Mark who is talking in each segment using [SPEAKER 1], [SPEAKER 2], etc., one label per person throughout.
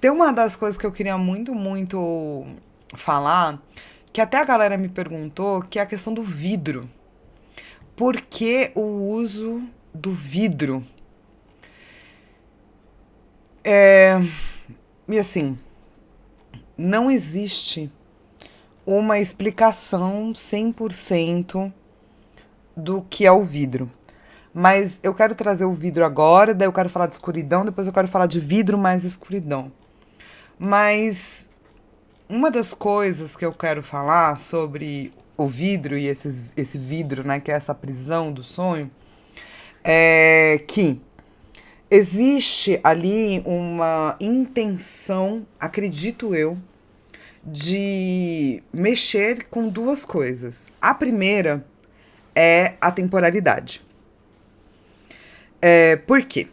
[SPEAKER 1] Tem uma das coisas que eu queria muito, muito falar, que até a galera me perguntou, que é a questão do vidro. Por que o uso do vidro? E assim, não existe uma explicação 100% do que é o vidro. Mas eu quero trazer o vidro agora, daí eu quero falar de escuridão, depois eu quero falar de vidro mais escuridão. Mas uma das coisas que eu quero falar sobre o vidro e esse vidro, né, que é essa prisão do sonho, é que existe ali uma intenção, acredito eu, de mexer com duas coisas. A primeira é a temporalidade. Por quê?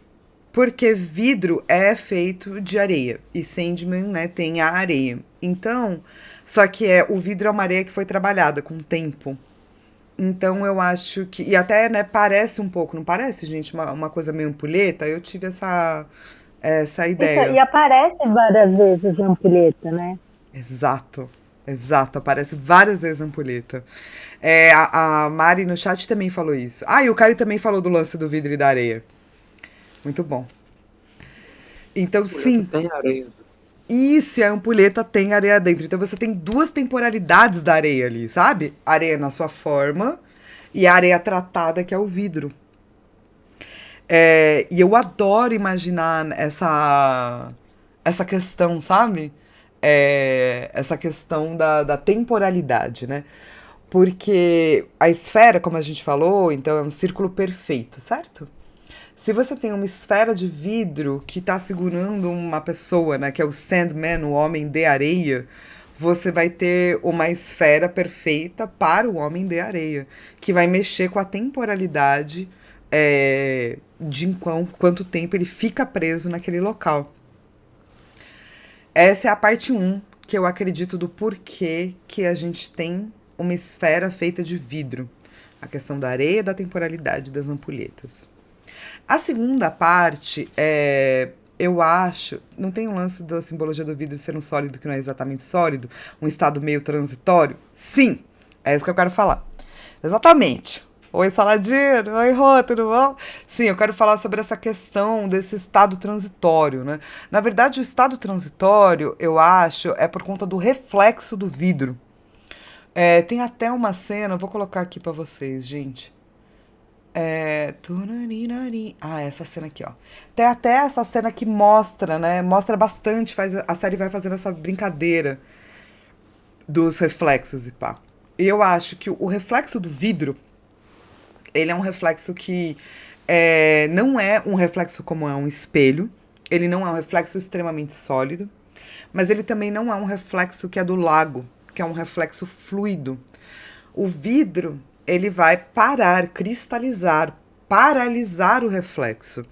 [SPEAKER 1] Porque vidro é feito de areia e Sandman, né, tem a areia. Então, só que o vidro é uma areia que foi trabalhada com o tempo. Então eu acho que. E até, né, parece um pouco, não parece, gente? Uma coisa meio ampulheta. Eu tive essa
[SPEAKER 2] Então,
[SPEAKER 1] ideia.
[SPEAKER 2] e aparece várias vezes a ampulheta, né?
[SPEAKER 1] Exato. Exato, aparece várias vezes a ampulheta. A Mari no chat também falou isso. Ah, e o Caio também falou do lance do vidro e da areia. Muito bom. Então,
[SPEAKER 3] Ampulheta
[SPEAKER 1] sim,
[SPEAKER 3] tem areia.
[SPEAKER 1] isso, e a ampulheta tem areia dentro. Então você tem duas temporalidades da areia ali, sabe? Areia na sua forma e a areia tratada, que é o vidro. E eu adoro imaginar essa questão, sabe? Essa questão da temporalidade, né? Porque a esfera, como a gente falou, então é um círculo perfeito, certo? Se você tem uma esfera de vidro que está segurando uma pessoa, né, que é o Sandman, o homem de areia, você vai ter uma esfera perfeita para o homem de areia, que vai mexer com a temporalidade de quanto tempo ele fica preso naquele local. Essa é a parte um que eu acredito do porquê que a gente tem uma esfera feita de vidro. A questão da areia e da temporalidade das ampulhetas. A segunda parte eu acho, não tem um lance da simbologia do vidro ser um sólido que não é exatamente sólido, um estado meio transitório? Sim, é isso que eu quero falar. Exatamente. Oi, Saladino. Oi, Rô, tudo bom? Sim, eu quero falar sobre essa questão desse estado transitório, né? Na verdade, o estado transitório, eu acho, é por conta do reflexo do vidro. Tem até uma cena, eu vou colocar aqui pra vocês, gente. Ah, essa cena aqui, ó. Tem até essa cena que mostra, né? Mostra bastante, a série vai fazendo essa brincadeira dos reflexos e pá. E eu acho que o reflexo do vidro, ele é um reflexo que não é um reflexo como é um espelho, ele não é um reflexo extremamente sólido, mas ele também não é um reflexo que é do lago, que é um reflexo fluido. O vidro, ele vai parar, cristalizar, paralisar o reflexo.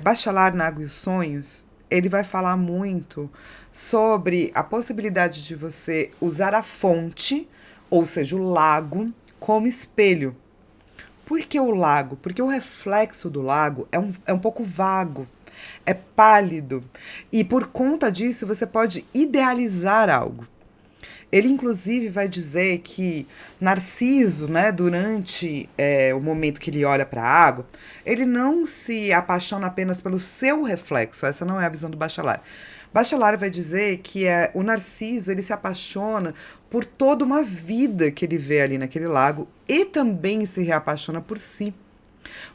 [SPEAKER 1] Bachelard na Água e os Sonhos, ele vai falar muito sobre a possibilidade de você usar a fonte, ou seja, o lago, como espelho. Por que o lago? Porque o reflexo do lago é um pouco vago, é pálido. E por conta disso, você pode idealizar algo. Ele, inclusive, vai dizer que Narciso, né, durante o momento que ele olha para a água, ele não se apaixona apenas pelo seu reflexo. Essa não é a visão do Bachelard. Bachelard vai dizer que o Narciso ele se apaixona por toda uma vida que ele vê ali naquele lago e também se reapaixona por si.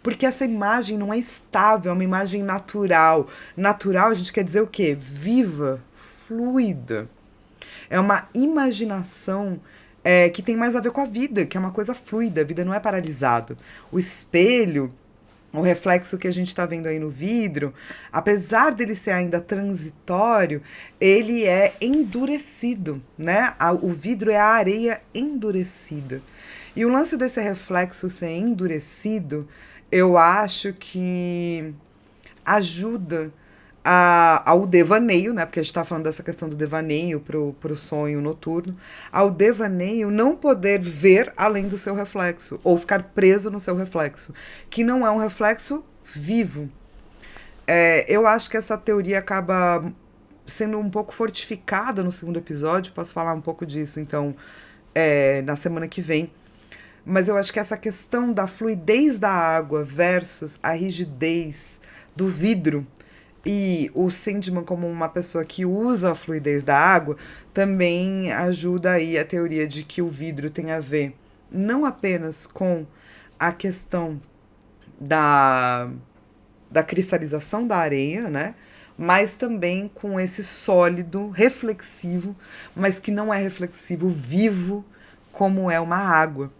[SPEAKER 1] Porque essa imagem não é estável, é uma imagem natural. Natural, a gente quer dizer o quê? Viva, fluida. É uma imaginação que tem mais a ver com a vida, que é uma coisa fluida, a vida não é paralisada. O espelho, o reflexo que a gente está vendo aí no vidro, apesar dele ser ainda transitório, ele é endurecido, né? O vidro é a areia endurecida. E o lance desse reflexo ser endurecido, eu acho que ajuda ao devaneio, né? Porque a gente está falando dessa questão do devaneio pro sonho noturno, ao devaneio não poder ver além do seu reflexo, ou ficar preso no seu reflexo, que não é um reflexo vivo. Eu acho que essa teoria acaba sendo um pouco fortificada no segundo episódio. Posso falar um pouco disso, então, na semana que vem. Mas eu acho que essa questão da fluidez da água versus a rigidez do vidro e o Sandman como uma pessoa que usa a fluidez da água também ajuda aí a teoria de que o vidro tem a ver não apenas com a questão da cristalização da areia, né? Mas também com esse sólido reflexivo, mas que não é reflexivo vivo como é uma água.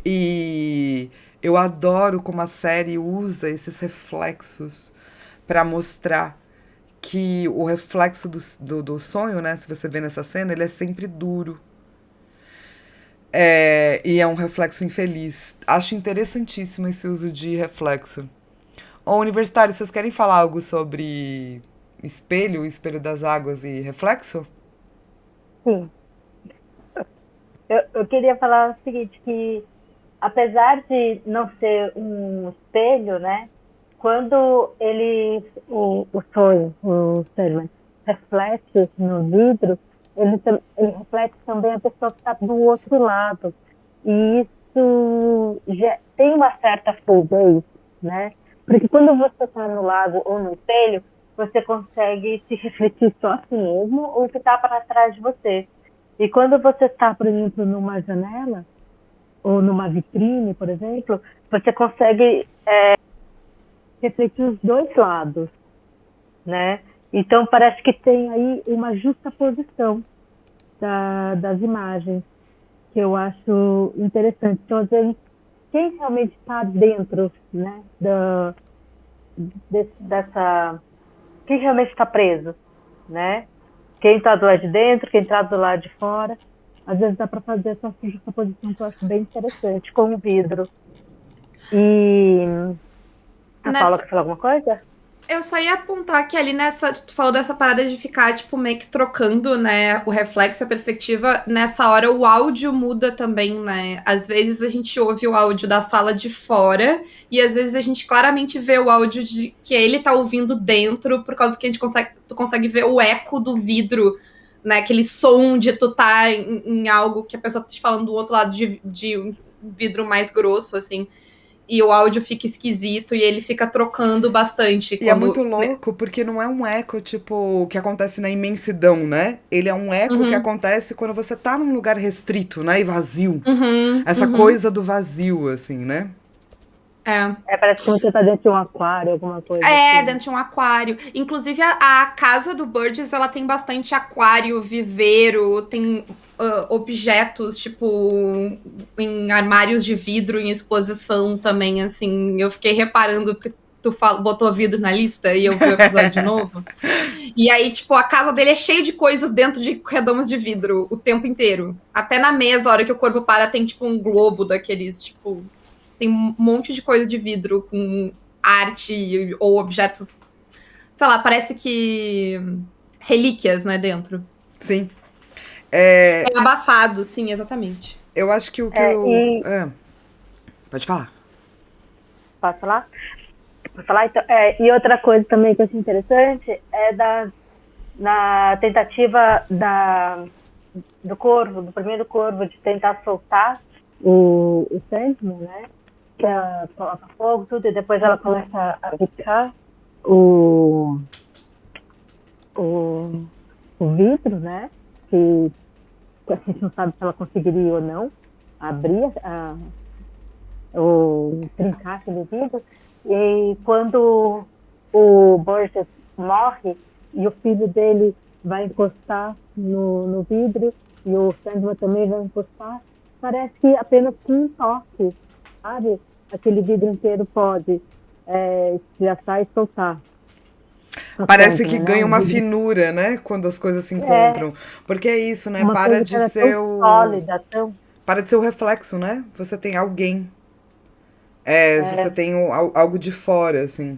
[SPEAKER 1] E eu adoro como a série usa esses reflexos para mostrar que o reflexo do sonho, né? Se você vê nessa cena, ele é sempre duro. E é um reflexo infeliz. Acho interessantíssimo esse uso de reflexo. Ô, universitário, vocês querem falar algo sobre espelho, espelho das águas e reflexo?
[SPEAKER 2] Sim. Eu queria falar o seguinte, que apesar de não ser um espelho, né? Quando o sonho, o Sandman, reflete no vidro, ele reflete também a pessoa que está do outro lado. E isso já tem uma certa fluidez, né? Porque quando você está no lago ou no espelho, você consegue se refletir só a si mesmo ou o que está para trás de você. E quando você está, por exemplo, numa janela, ou numa vitrine, por exemplo, você consegue refletir os dois lados, né? Então parece que tem aí uma justaposição das imagens, que eu acho interessante. Então, às vezes, quem realmente está dentro, né, quem realmente está preso, né? Quem está do lado de dentro, quem está do lado de fora. Às vezes dá para fazer essa justaposição que eu acho bem interessante, com o vidro. E a Paula quer falar alguma coisa?
[SPEAKER 3] Eu só ia apontar que ali tu falou dessa parada de ficar, tipo, meio que trocando, né, o reflexo, a perspectiva. Nessa hora o áudio muda também, né? Às vezes a gente ouve o áudio da sala de fora e às vezes a gente claramente vê o áudio que ele tá ouvindo dentro, por causa que tu consegue ver o eco do vidro, né? Aquele som de tu tá em algo que a pessoa tá te falando do outro lado de um vidro mais grosso, assim. E o áudio fica esquisito e ele fica trocando bastante.
[SPEAKER 1] E é muito louco, porque não é um eco, tipo, que acontece na imensidão, né? Ele é um eco que acontece quando você tá num lugar restrito, né? E vazio. Essa coisa do vazio, assim, né?
[SPEAKER 2] Parece que você tá dentro de um aquário, alguma coisa
[SPEAKER 3] assim.
[SPEAKER 2] Dentro
[SPEAKER 3] de um aquário. Inclusive, a casa do Burgess, ela tem bastante aquário, viveiro, tem objetos, tipo, em armários de vidro em exposição também, assim. Eu fiquei reparando que tu botou vidro na lista e eu vi o episódio de novo. E aí, tipo, a casa dele é cheia de coisas dentro de redomas de vidro o tempo inteiro. Até na mesa, a hora que o corvo para, tem, tipo, um globo daqueles, tipo... Tem um monte de coisa de vidro com arte ou objetos, sei lá, parece que relíquias, né, dentro.
[SPEAKER 1] Sim.
[SPEAKER 3] É abafado, sim, exatamente.
[SPEAKER 1] Eu acho que pode falar.
[SPEAKER 2] Posso falar? Posso falar? Então, e outra coisa também que eu achei interessante é na tentativa do primeiro corvo, de tentar soltar o Sandman, né? Que ela coloca fogo, tudo, e depois ela começa a bicar o vidro, né? Que a gente não sabe se ela conseguiria ou não abrir trincar aquele vidro. E quando o Burgess morre e o filho dele vai encostar no vidro e o Sandman também vai encostar, parece que apenas com um toque, sabe? Aquele vidro inteiro pode estilhaçar e soltar.
[SPEAKER 1] Parece que ganha uma finura, né? Quando as coisas se encontram. Porque é isso, né? Para de ser
[SPEAKER 2] sólida,
[SPEAKER 1] para de ser o reflexo, né? Você tem alguém. Você tem algo de fora, assim.